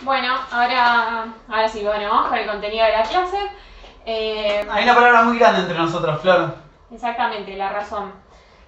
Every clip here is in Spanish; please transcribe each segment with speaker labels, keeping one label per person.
Speaker 1: Bueno, ahora sí, bueno, vamos con el contenido de la clase.
Speaker 2: Hay una palabra muy grande entre nosotros, Flor.
Speaker 1: Exactamente, la razón.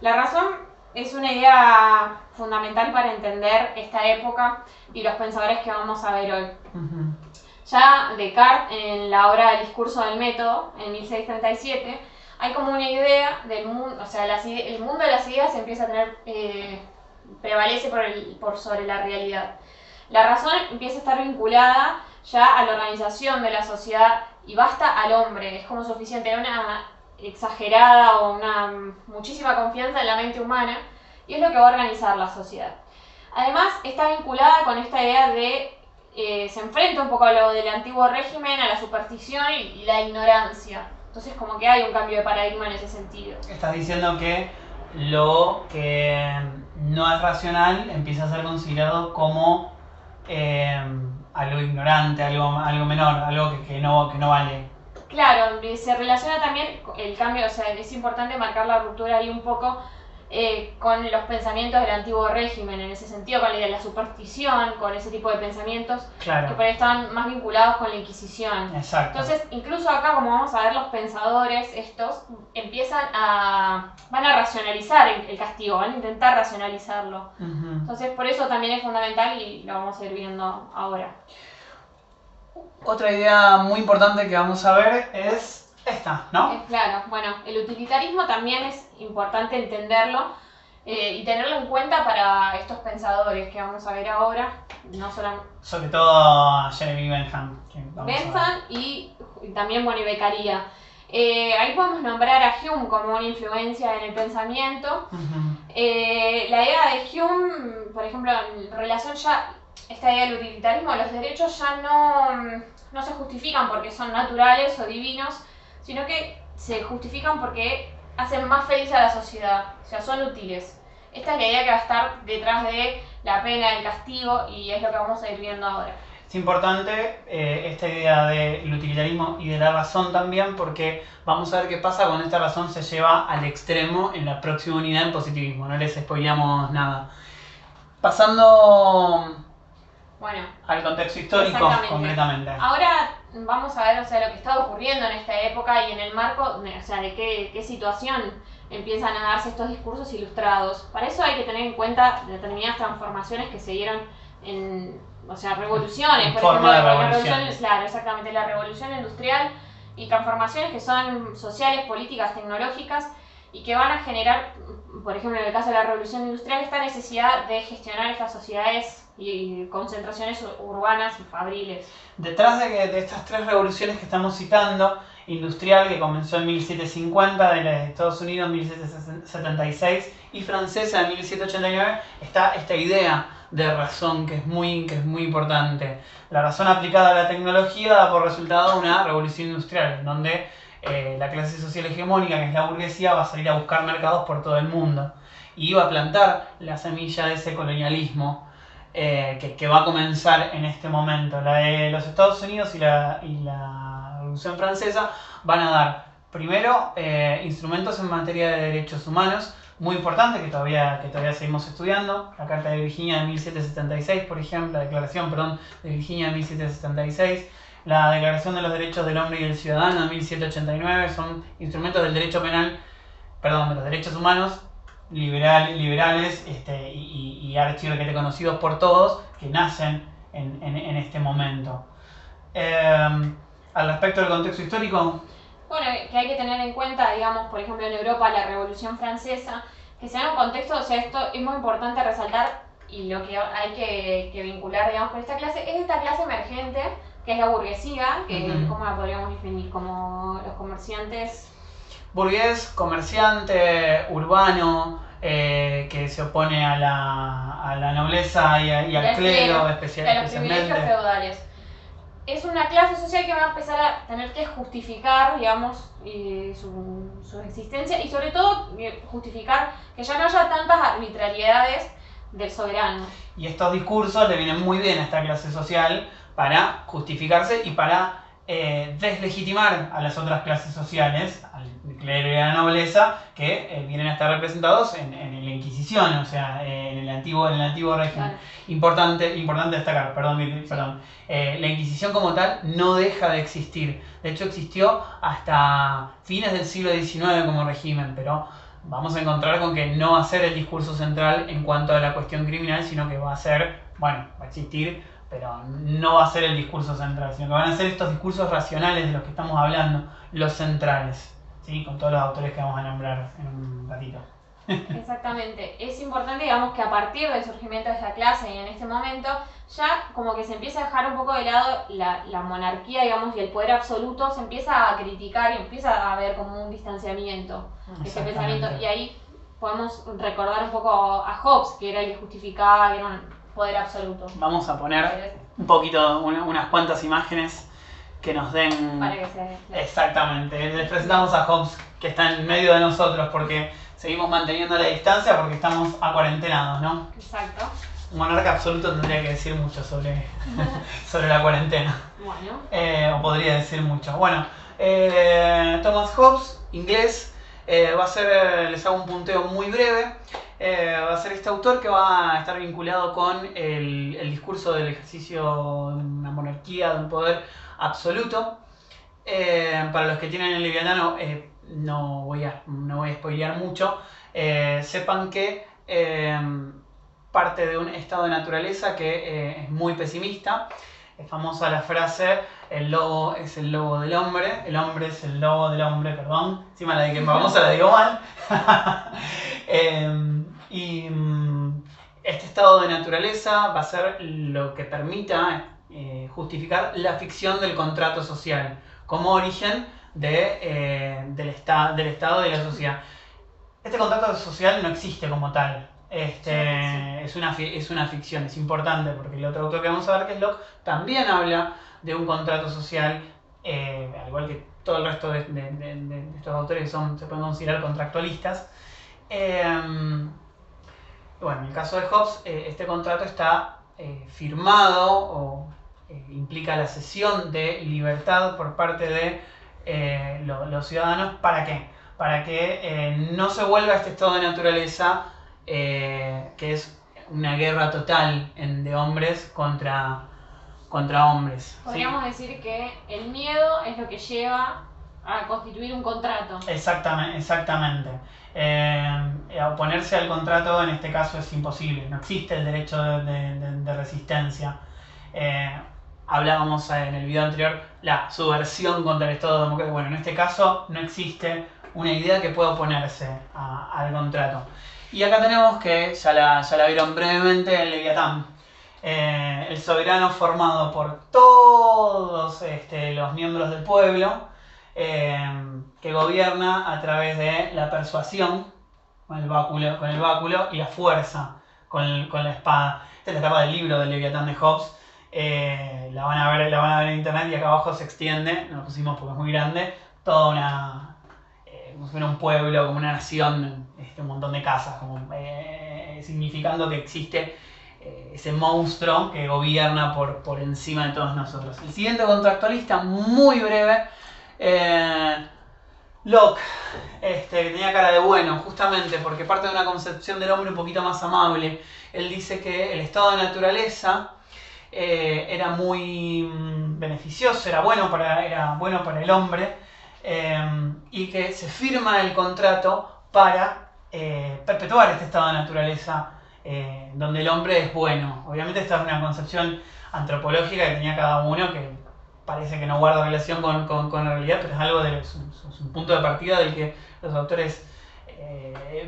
Speaker 1: La razón es una idea fundamental para entender esta época y los pensadores que vamos a ver hoy. Ya Descartes, en la obra El discurso del método, en 1637, hay como una idea del mundo, o sea, el mundo de las ideas empieza a tener, prevalece por sobre la realidad. La razón empieza a estar vinculada ya a la organización de la sociedad y basta al hombre, es como suficiente, una exagerada o una muchísima confianza en la mente humana y es lo que va a organizar la sociedad. Además está vinculada con esta idea de se enfrenta un poco a lo del antiguo régimen, a la superstición y la ignorancia. Entonces como que hay un cambio de paradigma en ese sentido.
Speaker 2: Estás diciendo que lo que no es racional empieza a ser considerado como algo ignorante, algo menor, algo que no vale.
Speaker 1: Claro, se relaciona también el cambio, o sea, es importante marcar la ruptura ahí un poco con los pensamientos del antiguo régimen, en ese sentido, con la superstición, con ese tipo de pensamientos
Speaker 2: Claro.
Speaker 1: que por ahí estaban más vinculados con la Inquisición.
Speaker 2: Exacto.
Speaker 1: Entonces, incluso acá, como vamos a ver, los pensadores estos van a racionalizar el castigo, van a intentar racionalizarlo. Entonces, por eso también es fundamental y lo vamos a ir viendo ahora.
Speaker 2: Otra idea muy importante que vamos a ver es esta, ¿no?
Speaker 1: Claro, bueno, el utilitarismo también es importante entenderlo y tenerlo en cuenta para estos pensadores que vamos a ver ahora, no solamente
Speaker 2: Sobre todo Jeremy Bentham.
Speaker 1: Bentham y también bueno, y Beccaria. Ahí podemos nombrar a Hume como una influencia en el pensamiento. La idea de Hume, por ejemplo, en relación ya esta idea del utilitarismo, los derechos ya no se justifican porque son naturales o divinos, sino que se justifican porque hacen más feliz a la sociedad, o sea, son útiles. Esta es la idea que va a estar detrás de la pena, el castigo, y es lo que vamos a ir viendo ahora.
Speaker 2: Es importante esta idea del utilitarismo y de la razón también, porque vamos a ver qué pasa cuando esta razón se lleva al extremo en la próxima unidad en positivismo. No les spoileamos nada. Pasando al contexto histórico, concretamente.
Speaker 1: Ahora vamos a ver, o sea, lo que está ocurriendo en esta época y en el marco, o sea, de qué situación empiezan a darse estos discursos ilustrados. Para eso hay que tener en cuenta determinadas transformaciones que se dieron o sea, revoluciones, por ejemplo, la revolución, claro, exactamente, la revolución industrial y transformaciones que son sociales, políticas, tecnológicas y que van a generar, por ejemplo, en el caso de la revolución industrial, esta necesidad de gestionar estas sociedades y concentraciones urbanas y fabriles.
Speaker 2: Detrás de estas tres revoluciones que estamos citando, industrial que comenzó en 1750 de los Estados Unidos, 1776 y francesa de 1789, está esta idea de razón que es muy importante. La razón aplicada a la tecnología da por resultado una revolución industrial, en donde la clase social hegemónica, que es la burguesía, va a salir a buscar mercados por todo el mundo y va a plantar la semilla de ese colonialismo que va a comenzar en este momento. La de los Estados Unidos y la Revolución Francesa van a dar primero instrumentos en materia de derechos humanos muy importantes que todavía seguimos estudiando. La Carta de Virginia de 1776, por ejemplo, la Declaración, de Virginia de 1776, la Declaración de los Derechos del Hombre y del Ciudadano de 1789, son instrumentos del derecho penal, de los derechos humanos liberales y archirequete conocidos por todos, que nacen en este momento. Al respecto del contexto histórico,
Speaker 1: bueno, que hay que tener en cuenta, digamos, por ejemplo en Europa la Revolución Francesa, que sea un contexto, o sea, esto es muy importante resaltar y lo que hay que vincular, digamos, con esta clase, es esta clase emergente, que es la burguesía, que ¿cómo la podríamos definir? Como los comerciantes.
Speaker 2: Burgués, comerciante, urbano, que se opone a la nobleza y al clero, especialmente.
Speaker 1: A los privilegios feudales. Es una clase social que va a empezar a tener que justificar, digamos, su existencia y sobre todo justificar que ya no haya tantas arbitrariedades del soberano.
Speaker 2: Y estos discursos le vienen muy bien a esta clase social para justificarse y para deslegitimar a las otras clases sociales, al clero y a la nobleza, que vienen a estar representados en la Inquisición, o sea, en el antiguo régimen.
Speaker 1: Claro.
Speaker 2: Importante destacar, perdón. La Inquisición como tal no deja de existir. De hecho, existió hasta fines del siglo XIX como régimen, pero vamos a encontrar con que no va a ser el discurso central en cuanto a la cuestión criminal, sino que va a ser, va a existir, pero no va a ser el discurso central, sino que van a ser estos discursos racionales de los que estamos hablando, los centrales, ¿sí? Con todos los autores que vamos a nombrar en un ratito.
Speaker 1: Exactamente. Es importante, digamos, que a partir del surgimiento de esta clase y en este momento, ya como que se empieza a dejar un poco de lado la monarquía, digamos, y el poder absoluto, se empieza a criticar y empieza a haber como un distanciamiento de ese pensamiento. Y ahí podemos recordar un poco a Hobbes, que era el que justificaba que era un poder absoluto.
Speaker 2: Vamos a poner un poquito, unas cuantas imágenes que nos den...
Speaker 1: Para que se...
Speaker 2: Exactamente. Les presentamos a Hobbes, que está en medio de nosotros, porque seguimos manteniendo la distancia porque estamos acuarentenados, ¿no?
Speaker 1: Exacto.
Speaker 2: Un monarca absoluto tendría que decir mucho sobre la cuarentena.
Speaker 1: Bueno.
Speaker 2: O podría decir mucho. Bueno, Thomas Hobbes, inglés, va a ser, les hago un punteo muy breve, va a ser este autor que va a estar vinculado con el discurso del ejercicio de una monarquía, de un poder absoluto. Para los que tienen el Leviatán, no voy a spoilear mucho, sepan que parte de un estado de naturaleza que es muy pesimista. Es famosa la frase, el lobo es el lobo del hombre, el hombre es el lobo del hombre, perdón, encima la digo mal. Este estado de naturaleza va a ser lo que permita justificar la ficción del contrato social como origen del estado de la sociedad. Este contrato social no existe como tal. Es una ficción, es importante porque el otro autor que vamos a ver, que es Locke, también habla de un contrato social, al igual que todo el resto de estos autores que se pueden considerar contractualistas. Bueno, en el caso de Hobbes, este contrato está firmado o implica la cesión de libertad por parte de los ciudadanos. ¿Para qué? Para que no se vuelva este estado de naturaleza que es una guerra total de hombres contra hombres.
Speaker 1: Podríamos decir que el miedo es lo que lleva a constituir un contrato.
Speaker 2: Exactamente. Oponerse al contrato en este caso es imposible, no existe el derecho de resistencia. Hablábamos en el video anterior la subversión contra el Estado democrático. Bueno, en este caso no existe una idea que pueda oponerse al contrato. Y acá tenemos que, ya la vieron brevemente, el Leviatán. El soberano formado por todos los miembros del pueblo, que gobierna a través de la persuasión, con el báculo, y la fuerza, con la espada. Esta es la tapa del libro del Leviatán de Hobbes. La van a ver en internet, y acá abajo se extiende, no lo pusimos porque es muy grande, toda como si fuera un pueblo, como una nación, un montón de casas, significando que existe ese monstruo que gobierna por encima de todos nosotros. El siguiente contractualista, muy breve, Locke, que tenía cara de bueno, justamente porque parte de una concepción del hombre un poquito más amable. Él dice que el estado de naturaleza era muy beneficioso, era bueno para el hombre, y que se firma el contrato para perpetuar este estado de naturaleza donde el hombre es bueno. Obviamente esta es una concepción antropológica que tenía cada uno, que parece que no guarda relación con la realidad, pero es algo es un punto de partida del que los autores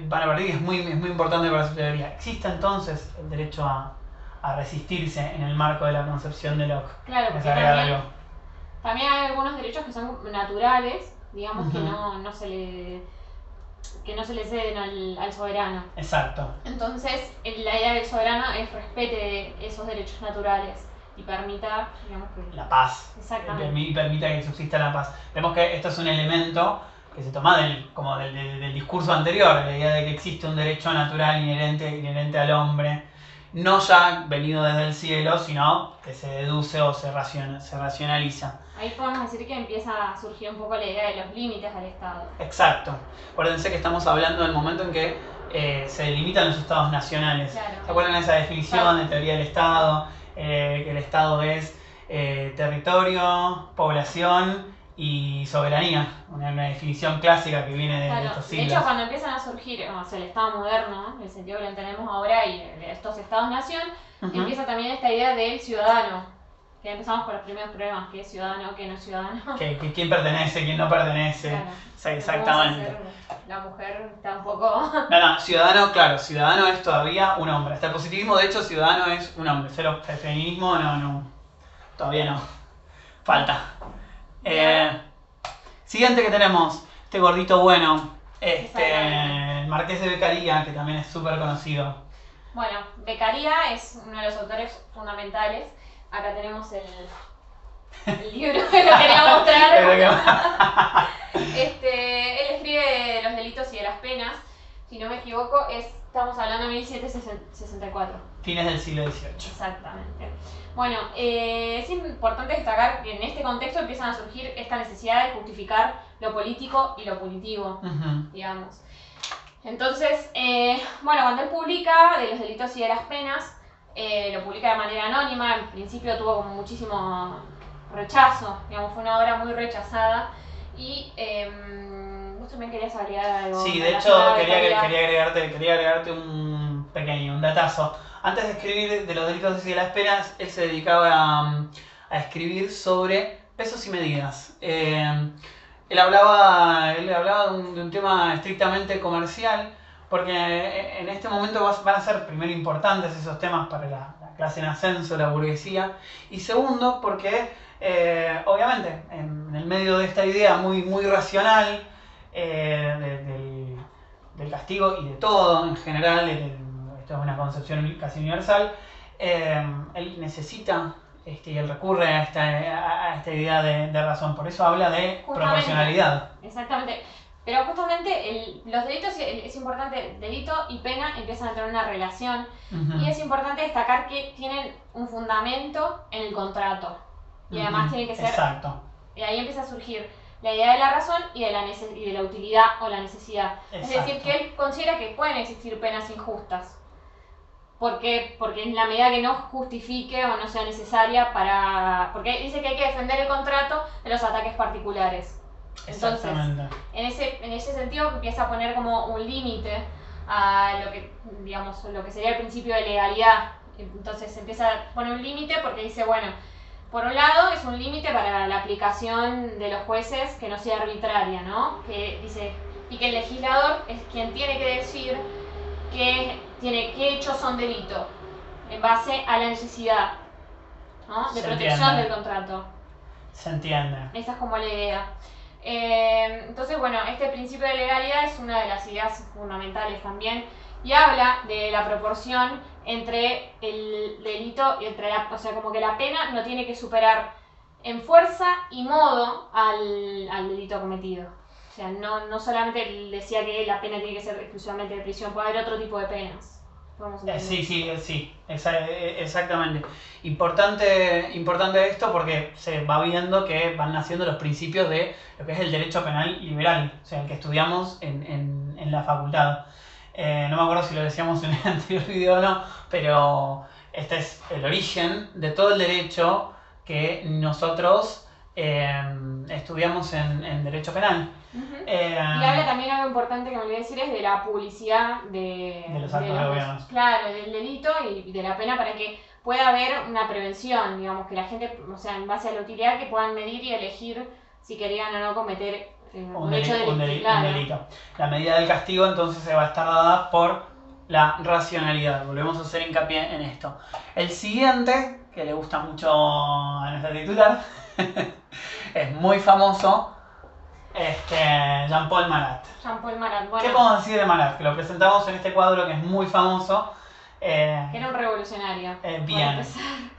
Speaker 2: van a partir, y es muy importante para su teoría. ¿Existe entonces el derecho a resistirse en el marco de la concepción de Locke?
Speaker 1: Claro, porque también hay algunos derechos que son naturales, digamos, que no se le ceden al soberano.
Speaker 2: Exacto.
Speaker 1: Entonces, la idea del soberano es respete esos derechos naturales y permita, digamos, que...
Speaker 2: la paz.
Speaker 1: Exactamente.
Speaker 2: Y permita que subsista la paz. Vemos que esto es un elemento que se toma del discurso anterior, la idea de que existe un derecho natural inherente al hombre. no ya venido desde el cielo, sino que se deduce o se racionaliza.
Speaker 1: Ahí podemos decir que empieza a surgir un poco la idea de los límites del Estado.
Speaker 2: Exacto. Acuérdense que estamos hablando del momento en que se delimitan los estados nacionales.
Speaker 1: Claro.
Speaker 2: ¿Se acuerdan de esa definición de teoría del Estado? Que el Estado es territorio, población y soberanía. Una definición clásica que viene de estos siglos.
Speaker 1: De hecho, cuando empiezan a surgir el Estado moderno, en el sentido que lo entendemos ahora, y de estos Estados-nación, empieza también esta idea del ciudadano. Que empezamos con los primeros problemas, qué es ciudadano, qué no es ciudadano.
Speaker 2: ¿Quién pertenece, quién no pertenece?
Speaker 1: Claro.
Speaker 2: Sí, exactamente.
Speaker 1: La mujer tampoco.
Speaker 2: No, ciudadano, claro, ciudadano es todavía un hombre. Hasta el positivismo, de hecho, ciudadano es un hombre. Cero feminismo, no. Todavía no. Falta. Siguiente que tenemos, este gordito bueno, el Marqués de Beccaria, que también es súper conocido.
Speaker 1: Bueno, Beccaria es uno de los autores fundamentales. Acá tenemos el libro que lo quería mostrar. Él escribe Los delitos y de las penas, si no me equivoco, estamos hablando de 1764.
Speaker 2: Fines del siglo XVIII.
Speaker 1: Exactamente. Bueno, es importante destacar que en este contexto empiezan a surgir esta necesidad de justificar lo político y lo punitivo, digamos. Entonces, cuando él publica de Los delitos y de las penas, lo publica de manera anónima. En principio tuvo como muchísimo rechazo, digamos, fue una obra muy rechazada. Y vos también querías agregar algo.
Speaker 2: Sí, de hecho quería agregarte un datazo. Antes de escribir de Los delitos y de las penas, él se dedicaba a escribir sobre pesos y medidas. Él hablaba de un tema estrictamente comercial, porque en este momento van a ser, primero, importantes esos temas para la clase en ascenso, la burguesía, y segundo, porque obviamente en el medio de esta idea muy racional del castigo y de todo en general, esto es una concepción casi universal, él necesita y él recurre a esta idea de razón, por eso habla de proporcionalidad.
Speaker 1: Exactamente. Pero justamente los delitos, es importante, delito y pena empiezan a tener una relación, y es importante destacar que tienen un fundamento en el contrato, y además tiene que ser...
Speaker 2: Exacto.
Speaker 1: Y ahí empieza a surgir la idea de la razón y de la utilidad o la necesidad. Exacto. Es decir, que él considera que pueden existir penas injustas, porque en la medida que no justifique o no sea necesaria porque dice que hay que defender el contrato de los ataques particulares. Entonces, en ese sentido empieza a poner como un límite a lo que sería el principio de legalidad. Entonces empieza a poner un límite porque dice, bueno, por un lado es un límite para la aplicación de los jueces que no sea arbitraria, ¿no? Que dice, y que el legislador es quien tiene que decir qué hechos son delito en base a la necesidad, ¿no? De protección del contrato.
Speaker 2: Se entiende.
Speaker 1: Esa es como la idea. Entonces, este principio de legalidad es una de las ideas fundamentales también, y habla de la proporción entre el delito y o sea, como que la pena no tiene que superar en fuerza y modo al delito cometido. O sea, no solamente decía que la pena tiene que ser exclusivamente de prisión, puede haber otro tipo de penas.
Speaker 2: Sí, exactamente. Importante esto porque se va viendo que van naciendo los principios de lo que es el derecho penal liberal, o sea, el que estudiamos en la facultad. No me acuerdo si lo decíamos en el anterior video o no, pero este es el origen de todo el derecho que nosotros estudiamos en derecho penal.
Speaker 1: Y habla también algo importante que me olvidé decir, es de la publicidad de
Speaker 2: los actos de gobierno.
Speaker 1: Claro, del delito y de la pena, para que pueda haber una prevención, digamos, que la gente, o sea, en base a la utilidad, que puedan medir y elegir si querían o no cometer un hecho delito.
Speaker 2: La medida del castigo entonces se va a estar dada por la racionalidad. Volvemos a hacer hincapié en esto. El siguiente, que le gusta mucho a nuestra titular, es muy famoso, Jean-Paul Marat.
Speaker 1: Jean-Paul Marat, bueno.
Speaker 2: ¿Qué podemos decir de Marat? Que lo presentamos en este cuadro que es muy famoso.
Speaker 1: Era un revolucionario.
Speaker 2: Bien,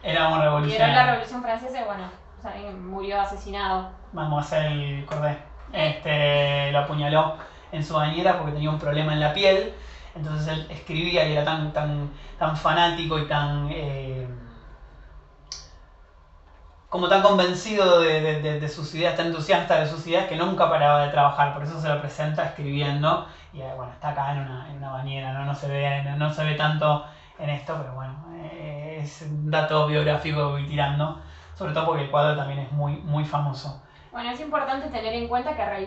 Speaker 2: era un revolucionario.
Speaker 1: Lideró la Revolución Francesa y murió asesinado.
Speaker 2: Vamos a hacer el cordé. Lo apuñaló en su bañera porque tenía un problema en la piel. Entonces él escribía y era tan fanático y como tan convencido de sus ideas, tan entusiasta de sus ideas, que nunca paraba de trabajar. Por eso se lo presenta escribiendo. Y bueno, está acá en una bañera, ¿no? No se ve tanto en esto, pero bueno, es un dato biográfico que voy tirando. Sobre todo porque el cuadro también es muy famoso.
Speaker 1: Bueno, es importante tener en cuenta que realizó